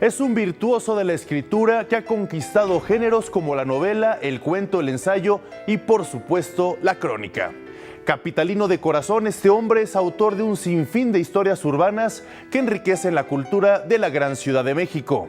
Es un virtuoso de la escritura que ha conquistado géneros como la novela, el cuento, el ensayo y, por supuesto, la crónica. Capitalino de corazón, este hombre es autor de un sinfín de historias urbanas que enriquecen la cultura de la gran Ciudad de México.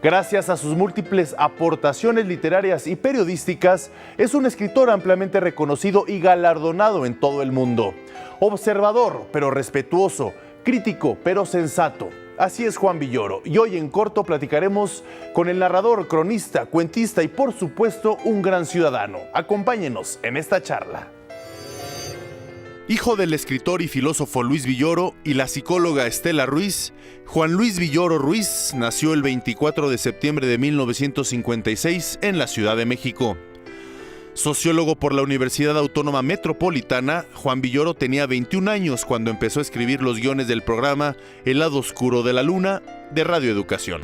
Gracias a sus múltiples aportaciones literarias y periodísticas, es un escritor ampliamente reconocido y galardonado en todo el mundo. Observador, pero respetuoso, crítico, pero sensato. Así es Juan Villoro, y hoy en corto platicaremos con el narrador, cronista, cuentista y por supuesto un gran ciudadano. Acompáñenos en esta charla. Hijo del escritor y filósofo Luis Villoro y la psicóloga Estela Ruiz, Juan Luis Villoro Ruiz nació el 24 de septiembre de 1956 en la Ciudad de México. Sociólogo por la Universidad Autónoma Metropolitana, Juan Villoro tenía 21 años cuando empezó a escribir los guiones del programa El lado oscuro de la luna de Radio Educación.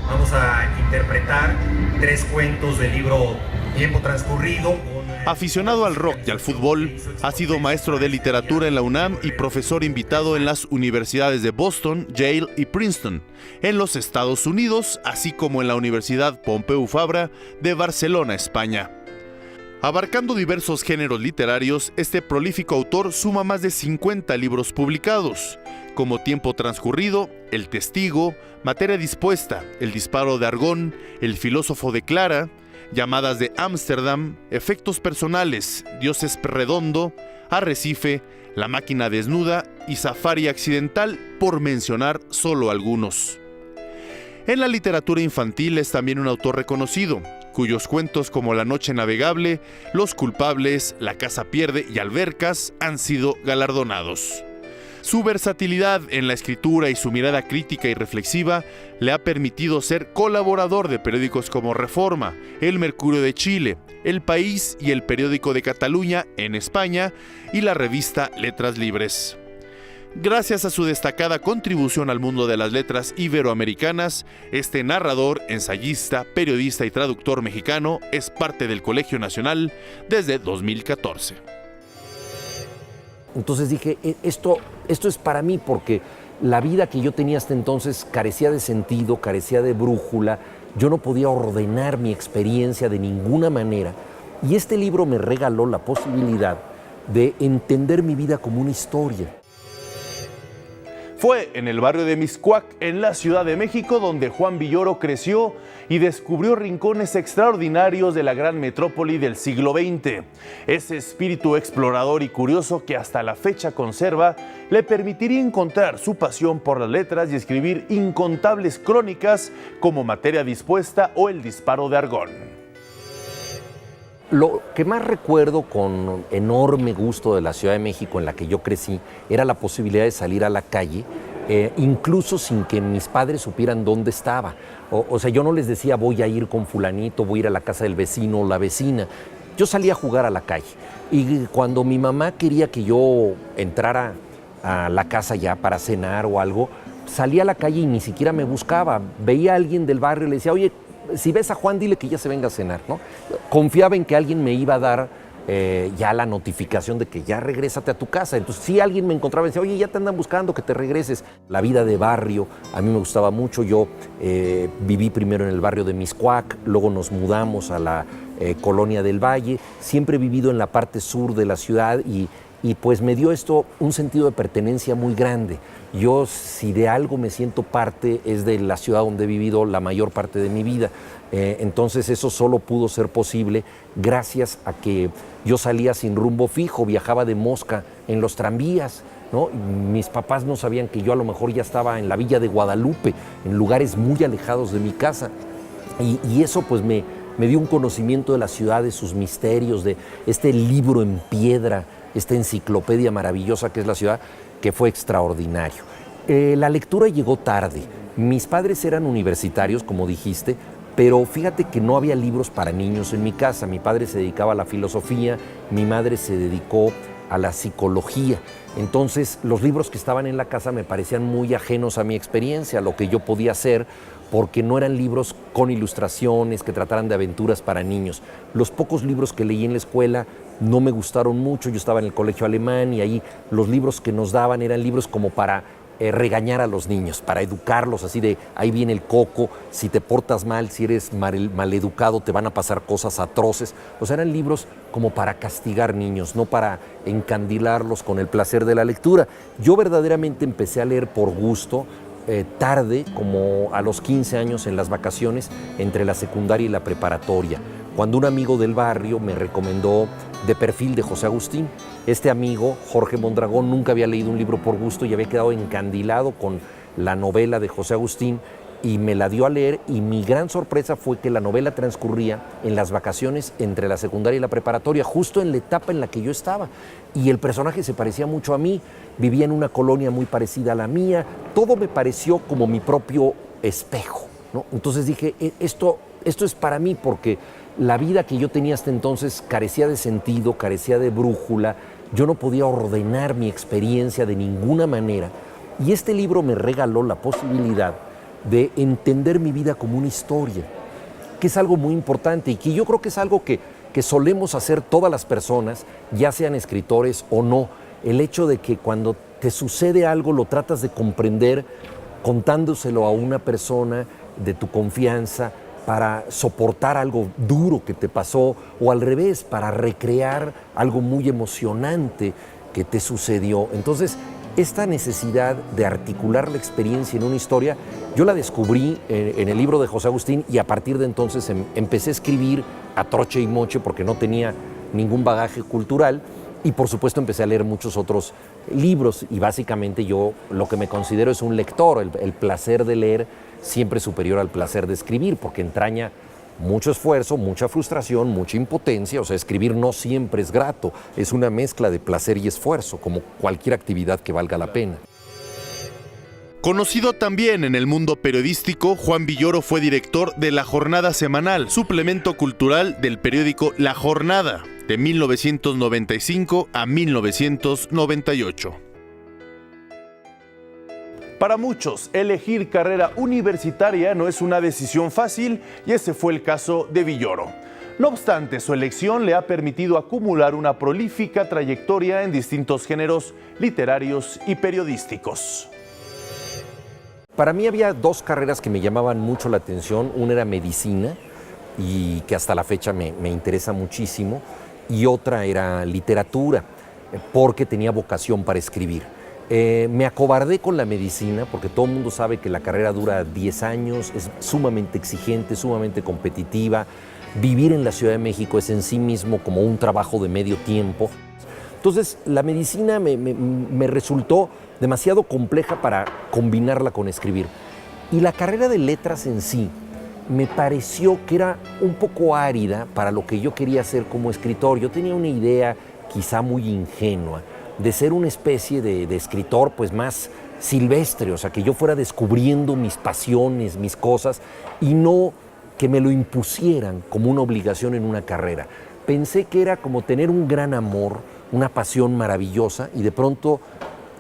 Vamos a interpretar 3 cuentos del libro Tiempo Transcurrido. Aficionado al rock y al fútbol, ha sido maestro de literatura en la UNAM y profesor invitado en las universidades de Boston, Yale y Princeton, en los Estados Unidos, así como en la Universidad Pompeu Fabra de Barcelona, España. Abarcando diversos géneros literarios, este prolífico autor suma más de 50 libros publicados, como Tiempo Transcurrido, El Testigo, Materia Dispuesta, El Disparo de Argón, El Filósofo de Clara, Llamadas de Ámsterdam, Efectos Personales, Dios es Redondo, Arrecife, La Máquina Desnuda y Safari Accidental, por mencionar solo algunos. En la literatura infantil es también un autor reconocido, cuyos cuentos como La Noche Navegable, Los Culpables, La Casa Pierde y Albercas han sido galardonados. Su versatilidad en la escritura y su mirada crítica y reflexiva le ha permitido ser colaborador de periódicos como Reforma, El Mercurio de Chile, El País y El Periódico de Cataluña en España y la revista Letras Libres. Gracias a su destacada contribución al mundo de las letras iberoamericanas, este narrador, ensayista, periodista y traductor mexicano es parte del Colegio Nacional desde 2014. Entonces dije, esto es para mí, porque la vida que yo tenía hasta entonces carecía de sentido, carecía de brújula, yo no podía ordenar mi experiencia de ninguna manera. Y este libro me regaló la posibilidad de entender mi vida como una historia. Fue en el barrio de Mixcoac, en la Ciudad de México, donde Juan Villoro creció y descubrió rincones extraordinarios de la gran metrópoli del siglo XX. Ese espíritu explorador y curioso que hasta la fecha conserva le permitiría encontrar su pasión por las letras y escribir incontables crónicas como Materia Dispuesta o El Disparo de Argón. Lo que más recuerdo con enorme gusto de la Ciudad de México en la que yo crecí era la posibilidad de salir a la calle, incluso sin que mis padres supieran dónde estaba. O sea, yo no les decía voy a ir con fulanito, voy a ir a la casa del vecino o la vecina. Yo salía a jugar a la calle. Y cuando mi mamá quería que yo entrara a la casa ya para cenar o algo, salía a la calle y ni siquiera me buscaba. Veía a alguien del barrio y le decía, oye, si ves a Juan, dile que ya se venga a cenar, ¿no? Confiaba en que alguien me iba a dar ya la notificación de que ya regrésate a tu casa. Entonces, si alguien me encontraba y decía, oye, ya te andan buscando, que te regreses. La vida de barrio a mí me gustaba mucho. Yo viví primero en el barrio de Mixcoac, luego nos mudamos a la Colonia del Valle. Siempre he vivido en la parte sur de la ciudad y pues me dio esto un sentido de pertenencia muy grande. Yo, si de algo me siento parte, es de la ciudad donde he vivido la mayor parte de mi vida. Entonces eso solo pudo ser posible gracias a que yo salía sin rumbo fijo, viajaba de mosca en los tranvías, ¿no? Mis papás no sabían que yo a lo mejor ya estaba en la Villa de Guadalupe, en lugares muy alejados de mi casa. Y eso pues me dio un conocimiento de la ciudad, de sus misterios, de este libro en piedra, esta enciclopedia maravillosa que es la ciudad, que fue extraordinario. La lectura llegó tarde. Mis padres eran universitarios, como dijiste, pero fíjate que no había libros para niños en mi casa. Mi padre se dedicaba a la filosofía, mi madre se dedicó a la psicología. Entonces, los libros que estaban en la casa me parecían muy ajenos a mi experiencia, a lo que yo podía hacer, porque no eran libros con ilustraciones que trataran de aventuras para niños. Los pocos libros que leí en la escuela no me gustaron mucho. Yo estaba en el colegio alemán y ahí los libros que nos daban eran libros como para regañar a los niños, para educarlos así de ahí viene el coco, si te portas mal, si eres maleducado te van a pasar cosas atroces. O sea, eran libros como para castigar niños, no para encandilarlos con el placer de la lectura. Yo verdaderamente empecé a leer por gusto, tarde, como a los 15 años en las vacaciones, entre la secundaria y la preparatoria, cuando un amigo del barrio me recomendó De perfil de José Agustín. Este amigo, Jorge Mondragón, nunca había leído un libro por gusto y había quedado encandilado con la novela de José Agustín y me la dio a leer, y mi gran sorpresa fue que la novela transcurría en las vacaciones entre la secundaria y la preparatoria, justo en la etapa en la que yo estaba. Y el personaje se parecía mucho a mí, vivía en una colonia muy parecida a la mía, todo me pareció como mi propio espejo, ¿no? Entonces dije, esto es para mí, porque la vida que yo tenía hasta entonces carecía de sentido, carecía de brújula, yo no podía ordenar mi experiencia de ninguna manera. Y este libro me regaló la posibilidad de entender mi vida como una historia, que es algo muy importante y que yo creo que es algo que solemos hacer todas las personas, ya sean escritores o no. El hecho de que cuando te sucede algo lo tratas de comprender contándoselo a una persona de tu confianza, para soportar algo duro que te pasó, o al revés, para recrear algo muy emocionante que te sucedió. Entonces, esta necesidad de articular la experiencia en una historia, yo la descubrí en el libro de José Agustín, y a partir de entonces empecé a escribir a troche y moche porque no tenía ningún bagaje cultural, y por supuesto empecé a leer muchos otros libros, y básicamente yo lo que me considero es un lector. El placer de leer siempre es superior al placer de escribir, porque entraña mucho esfuerzo, mucha frustración, mucha impotencia. O sea, escribir no siempre es grato, es una mezcla de placer y esfuerzo, como cualquier actividad que valga la pena. Conocido también en el mundo periodístico, Juan Villoro fue director de La Jornada Semanal, suplemento cultural del periódico La Jornada, de 1995 a 1998. Para muchos, elegir carrera universitaria no es una decisión fácil, y ese fue el caso de Villoro. No obstante, su elección le ha permitido acumular una prolífica trayectoria en distintos géneros literarios y periodísticos. Para mí había dos carreras que me llamaban mucho la atención. Una era medicina, y que hasta la fecha me interesa muchísimo, y otra era literatura, porque tenía vocación para escribir. Me acobardé con la medicina porque todo el mundo sabe que la carrera dura 10 años, es sumamente exigente, sumamente competitiva. Vivir en la Ciudad de México es en sí mismo como un trabajo de medio tiempo. Entonces, la medicina me resultó demasiado compleja para combinarla con escribir. Y la carrera de letras en sí me pareció que era un poco árida para lo que yo quería hacer como escritor. Yo tenía una idea quizá muy ingenua de ser una especie de escritor pues más silvestre, o sea, que yo fuera descubriendo mis pasiones, mis cosas, y no que me lo impusieran como una obligación en una carrera. Pensé que era como tener un gran amor, una pasión maravillosa, y de pronto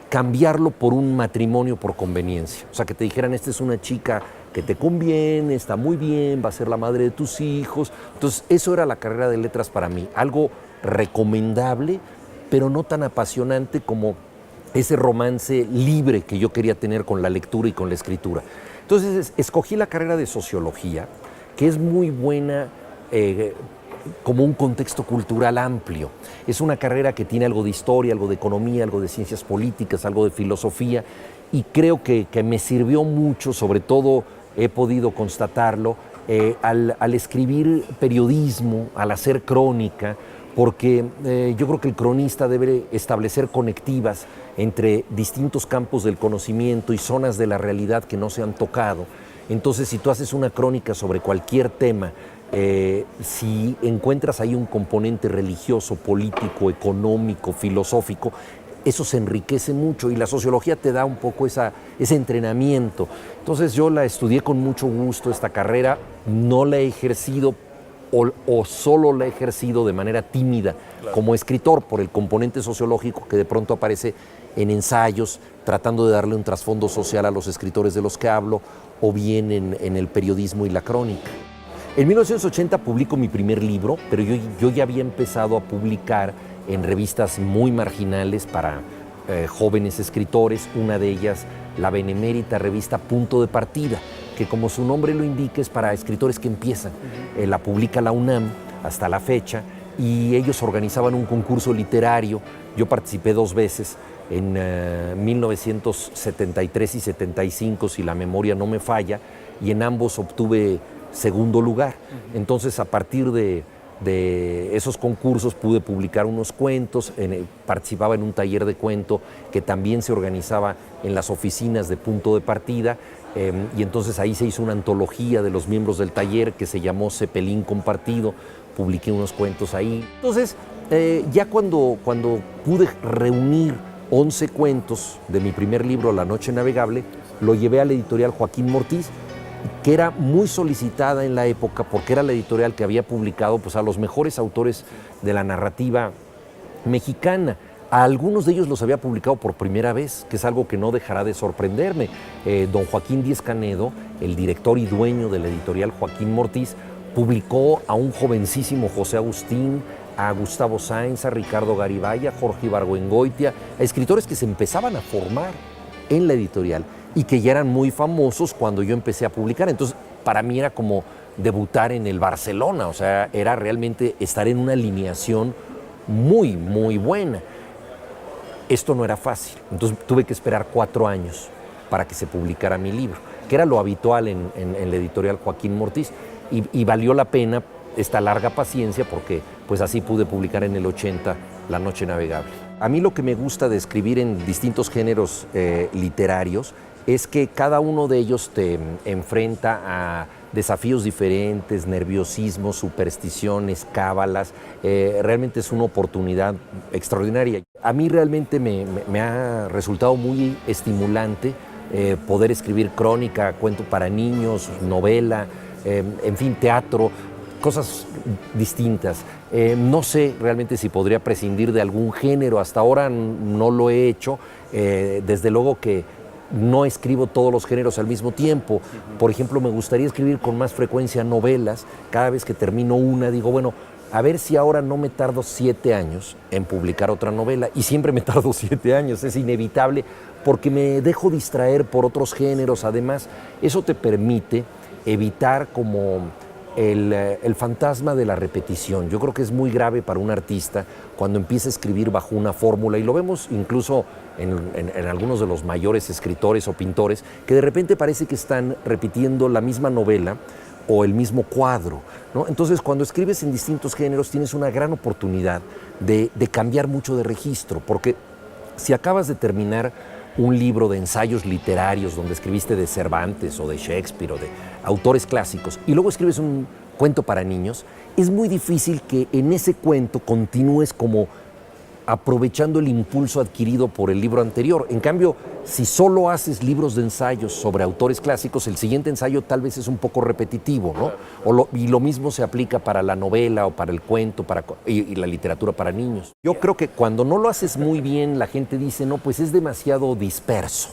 cambiarlo por un matrimonio por conveniencia. O sea, que te dijeran, esta es una chica que te conviene, está muy bien, va a ser la madre de tus hijos. Entonces, eso era la carrera de letras para mí, algo recomendable, pero no tan apasionante como ese romance libre que yo quería tener con la lectura y con la escritura. Entonces escogí la carrera de sociología, que es muy buena como un contexto cultural amplio. Es una carrera que tiene algo de historia, algo de economía, algo de ciencias políticas, algo de filosofía, y creo que me sirvió mucho, sobre todo he podido constatarlo, al escribir periodismo, al hacer crónica, porque yo creo que el cronista debe establecer conectivas entre distintos campos del conocimiento y zonas de la realidad que no se han tocado. Entonces, si tú haces una crónica sobre cualquier tema, si encuentras ahí un componente religioso, político, económico, filosófico, eso se enriquece mucho, y la sociología te da un poco ese entrenamiento. Entonces yo la estudié con mucho gusto, esta carrera, no la he ejercido o solo la he ejercido de manera tímida, claro, como escritor, por el componente sociológico que de pronto aparece en ensayos, tratando de darle un trasfondo social a los escritores de los que hablo, o bien en el periodismo y la crónica. En 1980 publico mi primer libro, pero yo ya había empezado a publicar en revistas muy marginales para jóvenes escritores. Una de ellas la benemérita revista Punto de Partida, que como su nombre lo indica es para escritores que empiezan. La publica la UNAM hasta la fecha y ellos organizaban un concurso literario. Yo participé 2 veces, en 1973 y 75, si la memoria no me falla, y en ambos obtuve segundo lugar. Entonces, a partir de esos concursos pude publicar unos cuentos, participaba en un taller de cuento que también se organizaba en las oficinas de Punto de Partida, y entonces ahí se hizo una antología de los miembros del taller que se llamó Cepelín Compartido, publiqué unos cuentos ahí. Entonces, ya cuando pude reunir 11 cuentos de mi primer libro, La Noche Navegable, lo llevé a la editorial Joaquín Mortiz, que era muy solicitada en la época porque era la editorial que había publicado pues, a los mejores autores de la narrativa mexicana. A algunos de ellos los había publicado por primera vez, que es algo que no dejará de sorprenderme. Don Joaquín Díez Canedo, el director y dueño de la editorial Joaquín Mortiz, publicó a un jovencísimo José Agustín, a Gustavo Sáenz, a Ricardo Garibay, a Jorge Ibargüengoitia, a escritores que se empezaban a formar en la editorial y que ya eran muy famosos cuando yo empecé a publicar. Entonces, para mí era como debutar en el Barcelona, o sea, era realmente estar en una alineación muy, muy buena. Esto no era fácil, entonces tuve que esperar 4 años para que se publicara mi libro, que era lo habitual en la editorial Joaquín Mortiz, y valió la pena esta larga paciencia porque pues así pude publicar en el 80 La Noche Navegable. A mí lo que me gusta de escribir en distintos géneros literarios es que cada uno de ellos te enfrenta a desafíos diferentes, nerviosismos, supersticiones, cábalas. Realmente es una oportunidad extraordinaria. A mí realmente me ha resultado muy estimulante poder escribir crónica, cuento para niños, novela, en fin, teatro, cosas distintas. No sé realmente si podría prescindir de algún género, hasta ahora no lo he hecho. Desde luego que no escribo todos los géneros al mismo tiempo. Por ejemplo, me gustaría escribir con más frecuencia novelas. Cada vez que termino una, digo, bueno, a ver si ahora no me tardo 7 años en publicar otra novela. Y siempre me tardo 7 años, es inevitable, porque me dejo distraer por otros géneros. Además, eso te permite evitar como el fantasma de la repetición. Yo creo que es muy grave para un artista cuando empieza a escribir bajo una fórmula, y lo vemos incluso en algunos de los mayores escritores o pintores, que de repente parece que están repitiendo la misma novela o el mismo cuadro, ¿no? Entonces, cuando escribes en distintos géneros tienes una gran oportunidad de cambiar mucho de registro, porque si acabas de terminar un libro de ensayos literarios donde escribiste de Cervantes o de Shakespeare o de autores clásicos y luego escribes un cuento para niños, es muy difícil que en ese cuento continúes como aprovechando el impulso adquirido por el libro anterior. En cambio, si solo haces libros de ensayos sobre autores clásicos, el siguiente ensayo tal vez es un poco repetitivo, ¿no? Y lo mismo se aplica para la novela o para el cuento y la literatura para niños. Yo creo que cuando no lo haces muy bien, la gente dice, no, pues es demasiado disperso,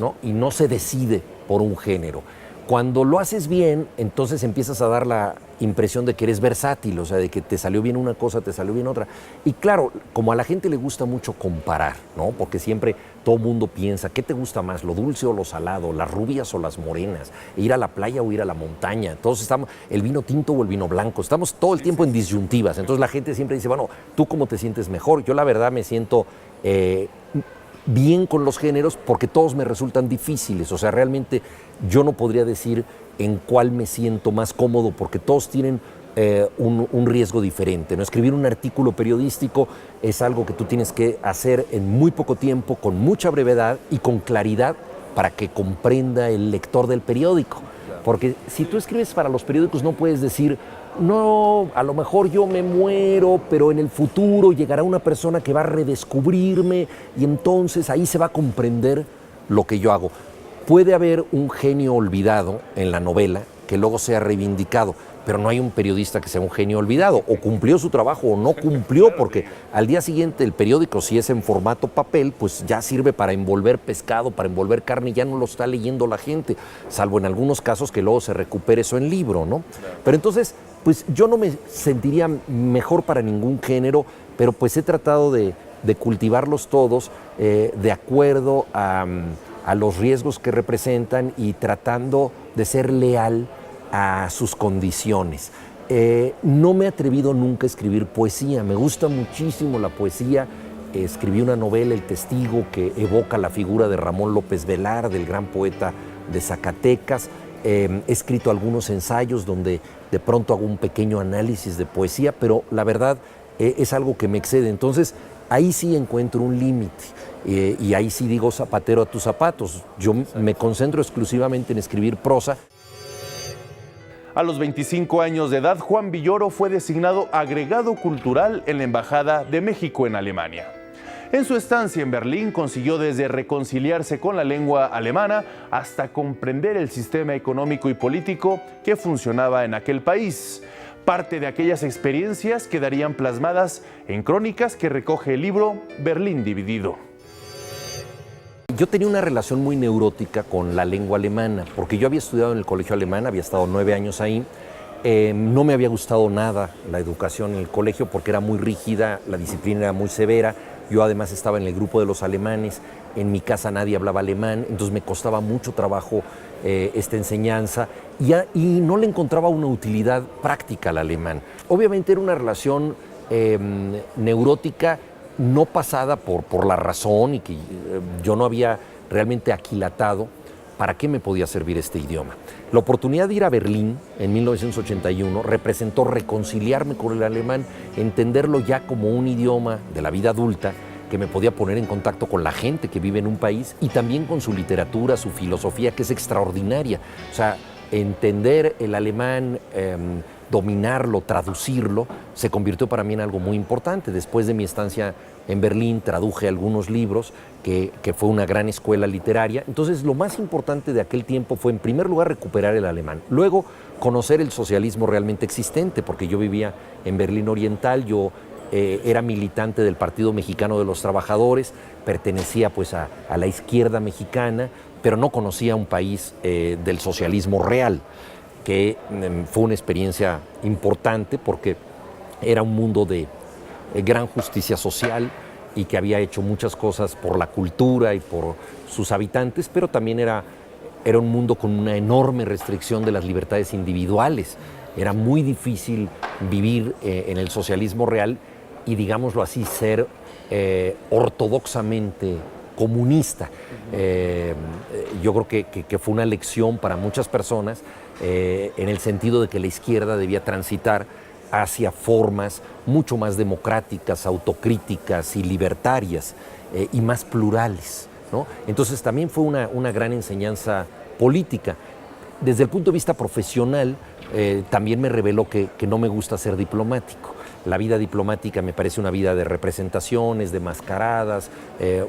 ¿no? Y no se decide por un género. Cuando lo haces bien, entonces empiezas a dar la impresión de que eres versátil, o sea, de que te salió bien una cosa, te salió bien otra. Y claro, como a la gente le gusta mucho comparar, ¿no? Porque siempre todo el mundo piensa, ¿qué te gusta más, lo dulce o lo salado, las rubias o las morenas, ir a la playa o ir a la montaña? Todos estamos, el vino tinto o el vino blanco, estamos todo el tiempo en disyuntivas. Entonces la gente siempre dice, bueno, ¿tú cómo te sientes mejor? Yo la verdad me siento bien con los géneros porque todos me resultan difíciles. O sea, realmente yo no podría decir en cuál me siento más cómodo porque todos tienen un riesgo diferente, ¿no? Escribir un artículo periodístico es algo que tú tienes que hacer en muy poco tiempo, con mucha brevedad y con claridad para que comprenda el lector del periódico. Porque si tú escribes para los periódicos no puedes decir, no, a lo mejor yo me muero, pero en el futuro llegará una persona que va a redescubrirme y entonces ahí se va a comprender lo que yo hago. Puede haber un genio olvidado en la novela que luego sea reivindicado, pero no hay un periodista que sea un genio olvidado. O cumplió su trabajo o no cumplió, porque al día siguiente el periódico, si es en formato papel, pues ya sirve para envolver pescado, para envolver carne, y ya no lo está leyendo la gente, salvo en algunos casos que luego se recupere eso en libro, ¿no? Pero entonces, pues yo no me sentiría mejor para ningún género, pero pues he tratado de cultivarlos todos de acuerdo a a los riesgos que representan y tratando de ser leal a sus condiciones. No me he atrevido nunca a escribir poesía, me gusta muchísimo la poesía. Escribí una novela, El Testigo, que evoca la figura de Ramón López Velar, del gran poeta de Zacatecas. He escrito algunos ensayos donde de pronto hago un pequeño análisis de poesía, pero la verdad es algo que me excede. Entonces, ahí sí encuentro un límite y ahí sí digo zapatero a tus zapatos. Yo me concentro exclusivamente en escribir prosa. A los 25 años de edad, Juan Villoro fue designado agregado cultural en la Embajada de México en Alemania. En su estancia en Berlín consiguió desde reconciliarse con la lengua alemana hasta comprender el sistema económico y político que funcionaba en aquel país. Parte de aquellas experiencias quedarían plasmadas en crónicas que recoge el libro Berlín dividido. Yo tenía una relación muy neurótica con la lengua alemana, porque yo había estudiado en el colegio alemán, había estado 9 años ahí. No me había gustado nada la educación en el colegio porque era muy rígida, la disciplina era muy severa. Yo además estaba en el grupo de los alemanes, en mi casa nadie hablaba alemán, entonces me costaba mucho trabajo esta enseñanza y no le encontraba una utilidad práctica al alemán. Obviamente era una relación neurótica, no pasada por la razón y que yo no había realmente aquilatado para qué me podía servir este idioma. La oportunidad de ir a Berlín en 1981 representó reconciliarme con el alemán, entenderlo ya como un idioma de la vida adulta que me podía poner en contacto con la gente que vive en un país y también con su literatura, su filosofía, que es extraordinaria. O sea, entender el alemán, dominarlo, traducirlo, se convirtió para mí en algo muy importante. Después de mi estancia en Berlín, traduje algunos libros, que fue una gran escuela literaria. Entonces, lo más importante de aquel tiempo fue, en primer lugar, recuperar el alemán. Luego, conocer el socialismo realmente existente, porque yo vivía en Berlín Oriental, yo era militante del Partido Mexicano de los Trabajadores, pertenecía pues a la izquierda mexicana, pero no conocía un país del socialismo real, que fue una experiencia importante porque era un mundo de gran justicia social y que había hecho muchas cosas por la cultura y por sus habitantes, pero también era un mundo con una enorme restricción de las libertades individuales. Era muy difícil vivir en el socialismo real y, digámoslo así, ser ortodoxamente comunista. Yo creo que fue una lección para muchas personas en el sentido de que la izquierda debía transitar hacia formas mucho más democráticas, autocríticas y libertarias y más plurales, ¿no? Entonces también fue una gran enseñanza política. Desde el punto de vista profesional, también me reveló que no me gusta ser diplomático. La vida diplomática me parece una vida de representaciones, de mascaradas,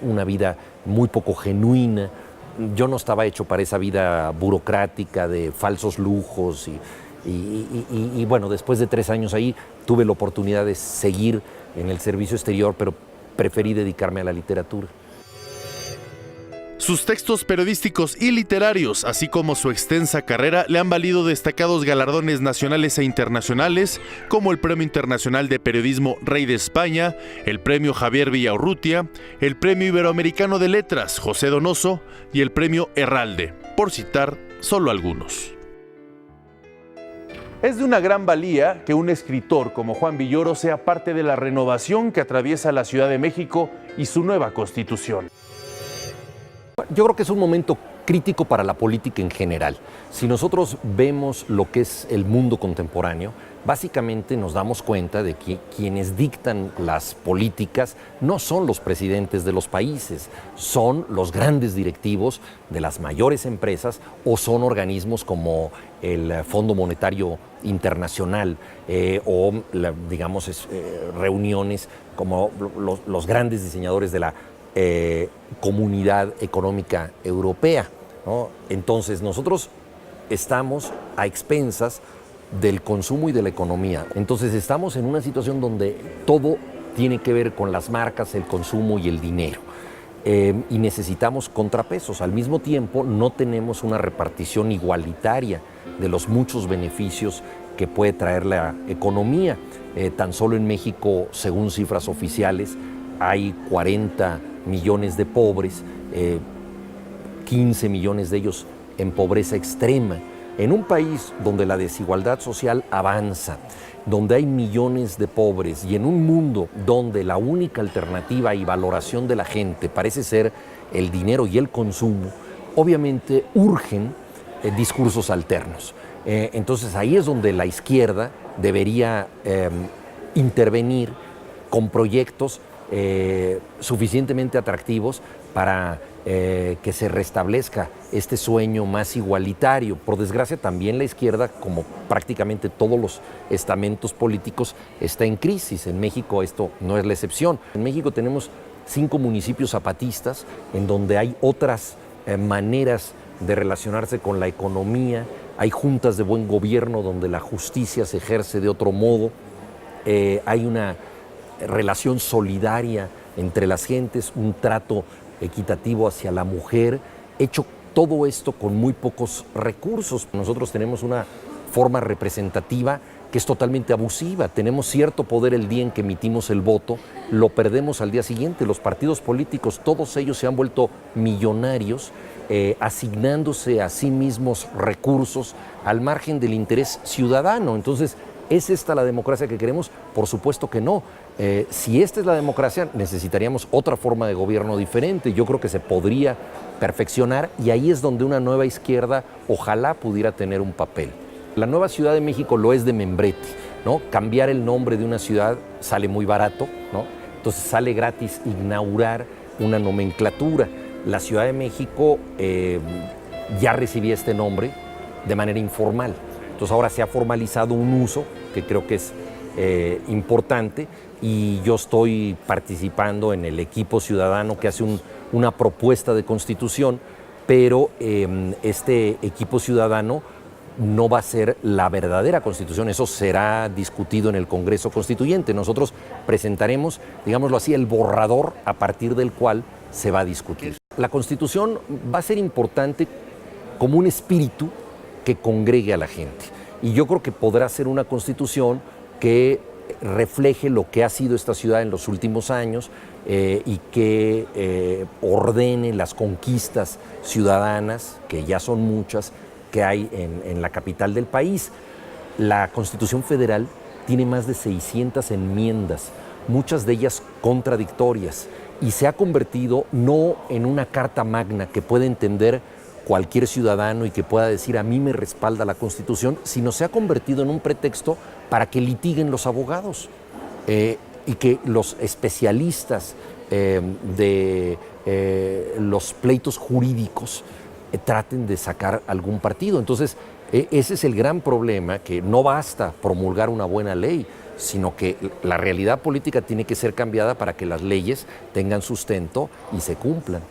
una vida muy poco genuina. Yo no estaba hecho para esa vida burocrática de falsos lujos y bueno, después de 3 años ahí tuve la oportunidad de seguir en el servicio exterior, pero preferí dedicarme a la literatura. Sus textos periodísticos y literarios, así como su extensa carrera, le han valido destacados galardones nacionales e internacionales, como el Premio Internacional de Periodismo Rey de España, el Premio Javier Villaurrutia, el Premio Iberoamericano de Letras José Donoso y el Premio Herralde, por citar solo algunos. Es de una gran valía que un escritor como Juan Villoro sea parte de la renovación que atraviesa la Ciudad de México y su nueva Constitución. Yo creo que es un momento crítico para la política en general. Si nosotros vemos lo que es el mundo contemporáneo, básicamente nos damos cuenta de que quienes dictan las políticas no son los presidentes de los países, son los grandes directivos de las mayores empresas o son organismos como el Fondo Monetario Internacional o, reuniones como los grandes diseñadores de la Comunidad Económica Europea, ¿no? Entonces nosotros estamos a expensas del consumo y de la economía. Entonces estamos en una situación donde todo tiene que ver con las marcas, el consumo y el dinero. Y necesitamos contrapesos. Al mismo tiempo no tenemos una repartición igualitaria de los muchos beneficios que puede traer la economía. Tan solo en México, según cifras oficiales, hay 40 millones de pobres 15 millones de ellos en pobreza extrema. En un país donde la desigualdad social avanza, donde hay millones de pobres y en un mundo donde la única alternativa y valoración de la gente parece ser el dinero y el consumo, obviamente urgen discursos alternos. Entonces ahí es donde la izquierda debería intervenir con proyectos suficientemente atractivos para que se restablezca este sueño más igualitario. Por desgracia, también la izquierda, como prácticamente todos los estamentos políticos, está en crisis. En México esto no es la excepción. En México tenemos 5 municipios zapatistas en donde hay otras maneras de relacionarse con la economía, hay juntas de buen gobierno donde la justicia se ejerce de otro modo, hay una relación solidaria entre las gentes, un trato equitativo hacia la mujer, hecho todo esto con muy pocos recursos. Nosotros tenemos una forma representativa que es totalmente abusiva. Tenemos cierto poder el día en que emitimos el voto, lo perdemos al día siguiente. Los partidos políticos, todos ellos se han vuelto millonarios, asignándose a sí mismos recursos al margen del interés ciudadano. Entonces, ¿es esta la democracia que queremos? Por supuesto que no. Si esta es la democracia, necesitaríamos otra forma de gobierno diferente. Yo creo que se podría perfeccionar y ahí es donde una nueva izquierda ojalá pudiera tener un papel. La nueva Ciudad de México lo es de membrete, ¿no? Cambiar el nombre de una ciudad sale muy barato, ¿no? Entonces sale gratis inaugurar una nomenclatura. La Ciudad de México ya recibía este nombre de manera informal. Entonces ahora se ha formalizado un uso que creo que es importante y yo estoy participando en el equipo ciudadano que hace una propuesta de constitución, pero este equipo ciudadano no va a ser la verdadera constitución, eso será discutido en el Congreso Constituyente. Nosotros presentaremos, digámoslo así, el borrador a partir del cual se va a discutir. La constitución va a ser importante como un espíritu que congregue a la gente. Y yo creo que podrá ser una constitución que refleje lo que ha sido esta ciudad en los últimos años y que ordene las conquistas ciudadanas, que ya son muchas, que hay en la capital del país. La Constitución Federal tiene más de 600 enmiendas, muchas de ellas contradictorias, y se ha convertido no en una carta magna que puede entender cualquier ciudadano y que pueda decir a mí me respalda la Constitución, sino se ha convertido en un pretexto para que litiguen los abogados y que los especialistas de los pleitos jurídicos traten de sacar algún partido. Entonces, ese es el gran problema, que no basta promulgar una buena ley, sino que la realidad política tiene que ser cambiada para que las leyes tengan sustento y se cumplan.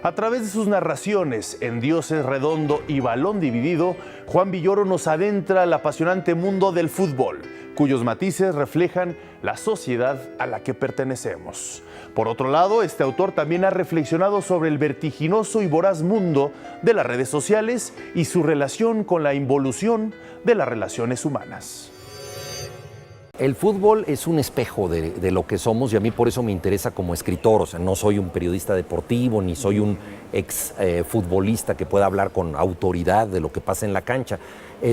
A través de sus narraciones en Dios es redondo y balón dividido, Juan Villoro nos adentra al apasionante mundo del fútbol, cuyos matices reflejan la sociedad a la que pertenecemos. Por otro lado, este autor también ha reflexionado sobre el vertiginoso y voraz mundo de las redes sociales y su relación con la involución de las relaciones humanas. El fútbol es un espejo de lo que somos y a mí por eso me interesa como escritor. O sea, no soy un periodista deportivo ni soy un ex futbolista que pueda hablar con autoridad de lo que pasa en la cancha.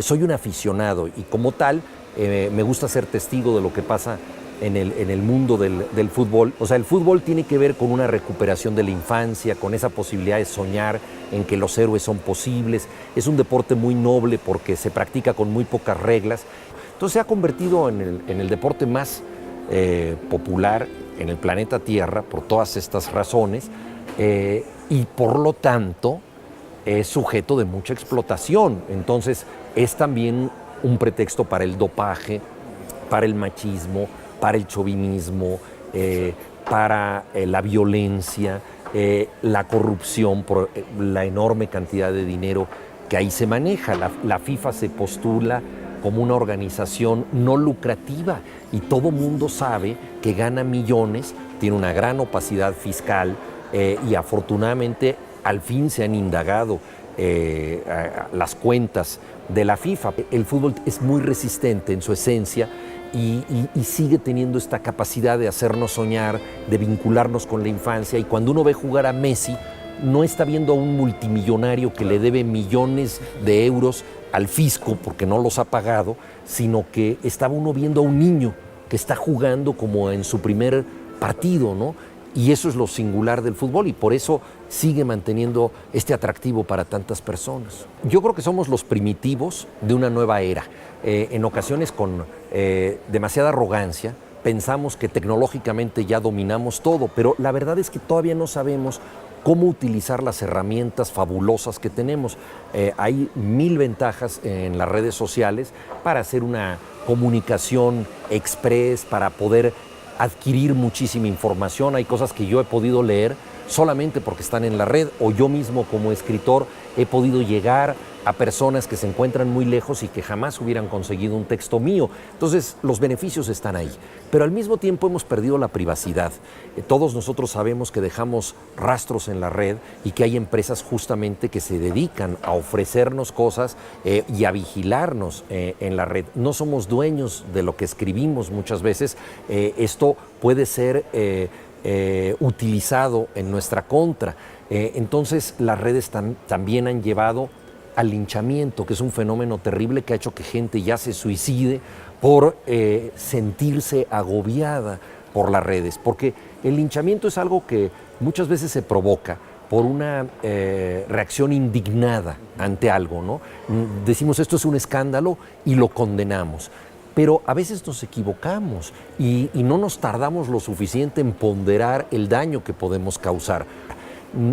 Soy un aficionado y como tal me gusta ser testigo de lo que pasa en el mundo del fútbol. O sea, el fútbol tiene que ver con una recuperación de la infancia, con esa posibilidad de soñar en que los héroes son posibles. Es un deporte muy noble porque se practica con muy pocas reglas. Entonces se ha convertido en el deporte más popular en el planeta Tierra por todas estas razones y por lo tanto es sujeto de mucha explotación. Entonces es también un pretexto para el dopaje, para el machismo, para el chauvinismo, para la violencia, la corrupción por la enorme cantidad de dinero que ahí se maneja. La FIFA se postula como una organización no lucrativa y todo mundo sabe que gana millones, tiene una gran opacidad fiscal y afortunadamente al fin se han indagado las cuentas de la FIFA. El fútbol es muy resistente en su esencia y sigue teniendo esta capacidad de hacernos soñar, de vincularnos con la infancia, y cuando uno ve jugar a Messi, no está viendo a un multimillonario que le debe millones de euros al fisco porque no los ha pagado, sino que estaba uno viendo a un niño que está jugando como en su primer partido, ¿no? Y eso es lo singular del fútbol y por eso sigue manteniendo este atractivo para tantas personas. Yo creo que somos los primitivos de una nueva era. En ocasiones con demasiada arrogancia pensamos que tecnológicamente ya dominamos todo, pero la verdad es que todavía no sabemos cómo utilizar las herramientas fabulosas que tenemos. Hay 1000 ventajas en las redes sociales para hacer una comunicación express, para poder adquirir muchísima información. Hay cosas que yo he podido leer solamente porque están en la red, o yo mismo como escritor he podido llegar a personas que se encuentran muy lejos y que jamás hubieran conseguido un texto mío. Entonces, los beneficios están ahí. Pero al mismo tiempo hemos perdido la privacidad. Todos nosotros sabemos que dejamos rastros en la red y que hay empresas justamente que se dedican a ofrecernos cosas y a vigilarnos en la red. No somos dueños de lo que escribimos muchas veces. Esto puede ser utilizado en nuestra contra. Entonces, las redes también han llevado al linchamiento, que es un fenómeno terrible que ha hecho que gente ya se suicide por sentirse agobiada por las redes, porque el linchamiento es algo que muchas veces se provoca por una reacción indignada ante algo, ¿no? Decimos esto es un escándalo y lo condenamos, pero a veces nos equivocamos y no nos tardamos lo suficiente en ponderar el daño que podemos causar.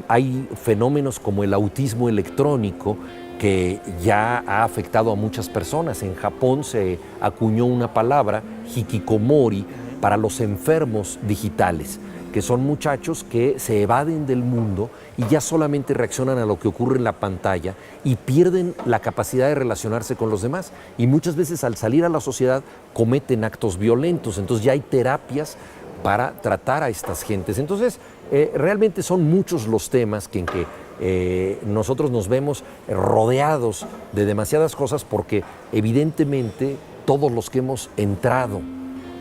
Hay fenómenos como el autismo electrónico que ya ha afectado a muchas personas. En Japón se acuñó una palabra, hikikomori, para los enfermos digitales, que son muchachos que se evaden del mundo y ya solamente reaccionan a lo que ocurre en la pantalla y pierden la capacidad de relacionarse con los demás. Y muchas veces al salir a la sociedad cometen actos violentos. Entonces ya hay terapias para tratar a estas gentes. Entonces, realmente son muchos los temas en que nosotros nos vemos rodeados de demasiadas cosas porque evidentemente todos los que hemos entrado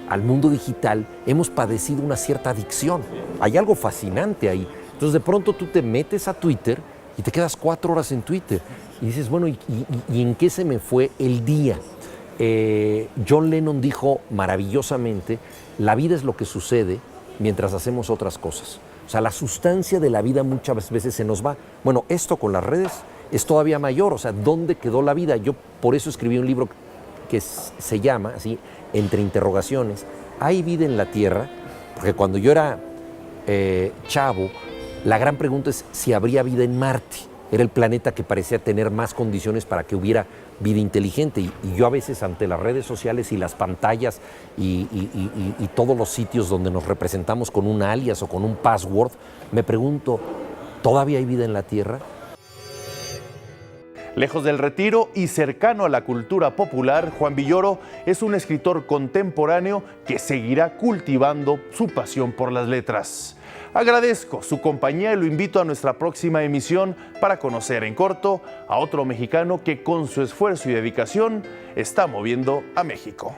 al mundo digital hemos padecido una cierta adicción. Hay algo fascinante ahí. Entonces de pronto tú te metes a Twitter y te quedas 4 horas en Twitter y dices, bueno, ¿y en qué se me fue el día? John Lennon dijo maravillosamente, la vida es lo que sucede mientras hacemos otras cosas. O sea, la sustancia de la vida muchas veces se nos va. Bueno, esto con las redes es todavía mayor. O sea, ¿dónde quedó la vida? Yo por eso escribí un libro que se llama, así, entre interrogaciones, ¿hay vida en la Tierra? Porque cuando yo era chavo, la gran pregunta es si habría vida en Marte. Era el planeta que parecía tener más condiciones para que hubiera vida inteligente. Y yo a veces ante las redes sociales y las pantallas y todos los sitios donde nos representamos con un alias o con un password, me pregunto, ¿todavía hay vida en la Tierra? Lejos del retiro y cercano a la cultura popular, Juan Villoro es un escritor contemporáneo que seguirá cultivando su pasión por las letras. Agradezco su compañía y lo invito a nuestra próxima emisión para conocer en corto a otro mexicano que con su esfuerzo y dedicación está moviendo a México.